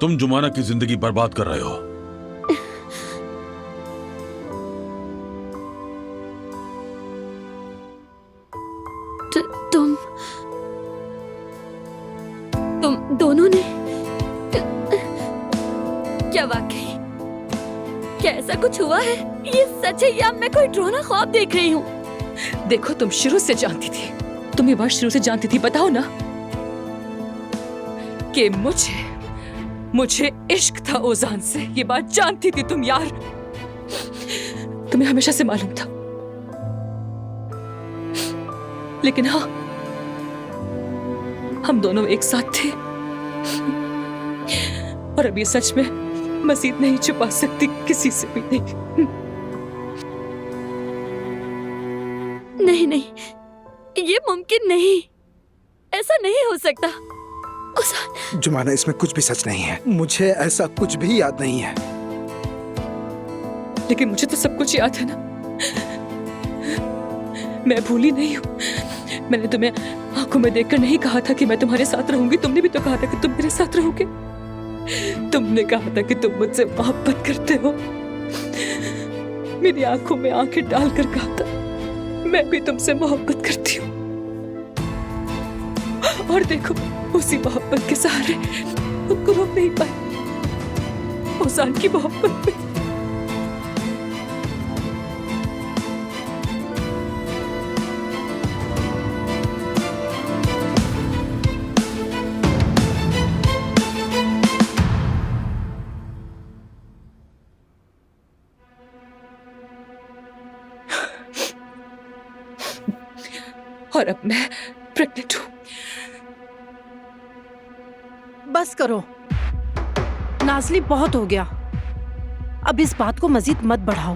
तुम जुमाना की जिंदगी बर्बाद कर रहे हो। तुम दोनों ने क्या वाकई क्या ऐसा कुछ हुआ है? ये सच है या मैं कोई डरावना ख्वाब देख रही हूँ? देखो, तुम शुरू से जानती थी, तुम ये बात शुरू से जानती थी, बताओ ना, कि मुझे इश्क था ओजान से। ये बात जानती थी तुम यार, तुम्हें हमेशा से मालूम था। लेकिन हाँ, हम दोनों एक साथ थे और अब ये सच में मजीद नहीं छुपा सकती किसी से भी नहीं। नहीं नहीं, ये मुमकिन नहीं, ऐसा नहीं हो सकता। जुमाना, इसमें कुछ भी सच नहीं है। मुझे ऐसा कुछ भी याद नहीं है। लेकिन मुझे तो सब कुछ याद है ना, मैं भूली नहीं हूँ। मैंने तुम्हें आंखों में देखकर नहीं कहा था कि मैं तुम्हारे साथ रहूंगी, तुमने भी तो कहा था कि तुम मेरे साथ रहोगे। तुमने कहा था कि तुम मुझसे मोहब्बत करते हो, मेरी आंखों में आंखें डालकर कहा था मैं भी तुमसे मोहब्बत करती हूँ। और देखो, उसी मोहब्बत के सहारे तुमको रोक नहीं पाए, ओजान की मोहब्बत में। और अब मैं प्रेग्नेंट हूँ। बस करो नाज़ली, बहुत हो गया। अब इस बात को मजीद मत बढ़ाओ।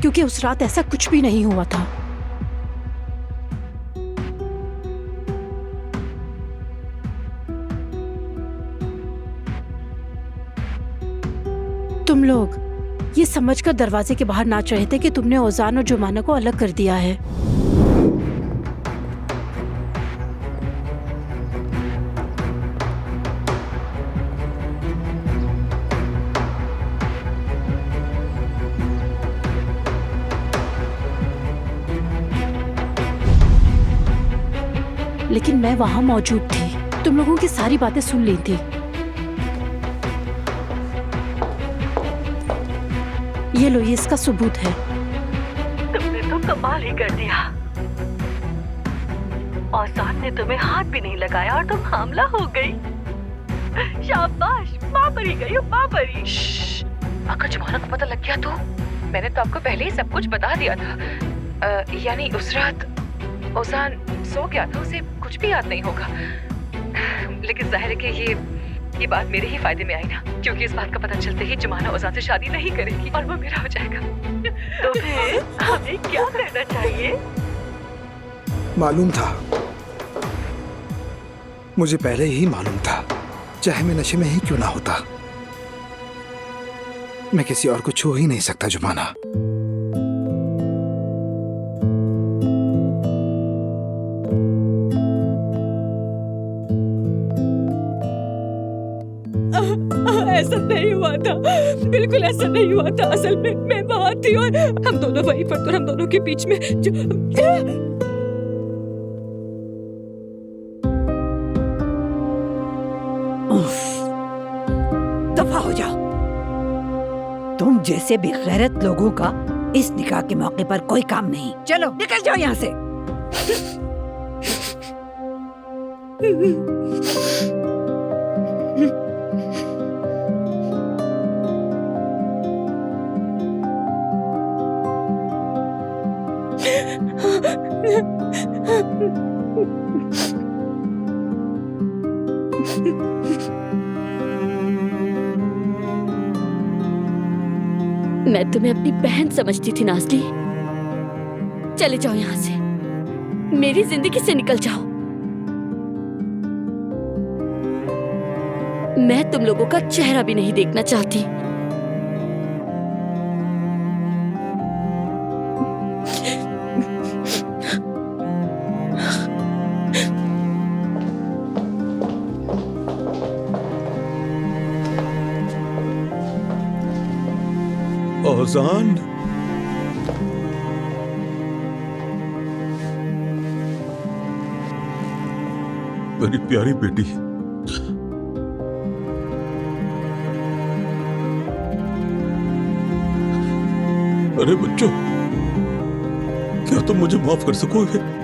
क्योंकि उस रात ऐसा कुछ भी नहीं हुआ था। तुम लोग ये समझकर दरवाजे के बाहर नाच रहे थे कि तुमने ओजान और जुमाना को अलग कर दिया है। लेकिन मैं वहां मौजूद थी, तुम लोगों की सारी बातें सुन ली थी। ये लो, ये इसका सबूत है। तुमने तो कमाल ही कर दिया। औसान ने तुम्हें हाथ भी नहीं लगाया और तुम हामला हो गई। शाबाश, माँ परी गई हो, माँ परी। अगर जुमाना को पता लग गया तो? मैंने तो आपको पहले ही सब कुछ बता दिया था। यानी उस रात ओसान सो गया था, उसे कुछ भी याद नहीं होगा। लेकिन जाहिर है कि ये बात मेरे ही फायदे में आई ना, क्योंकि इस बात का पता चलते ही जुमाना ओजान से शादी नहीं करेगी और वो मेरा हो जाएगा। तो फिर हमें क्या करना चाहिए? मालूम था, मुझे पहले ही मालूम था, चाहे मैं नशे में ही क्यों ना होता। मैं किसी और को छू ही नहीं सकता जुमाना। ऐसा नहीं हुआ था, बिल्कुल ऐसा नहीं हुआ था। असल में मैं वहां थी और हम दोनों वहीं पर, तो हम दोनों के बीच में जो दफा हो जाओ। तुम जैसे बेगैरत लोगों का इस निकाह के मौके पर कोई काम नहीं। चलो निकल जाओ यहाँ से। मैं तुम्हें अपनी बहन समझती थी नाज़ली। चले जाओ यहाँ से, मेरी जिंदगी से निकल जाओ। मैं तुम लोगों का चेहरा भी नहीं देखना चाहती। ओजान, मेरी प्यारी बेटी, अरे बच्चों, क्या तुम मुझे माफ कर सकोगे?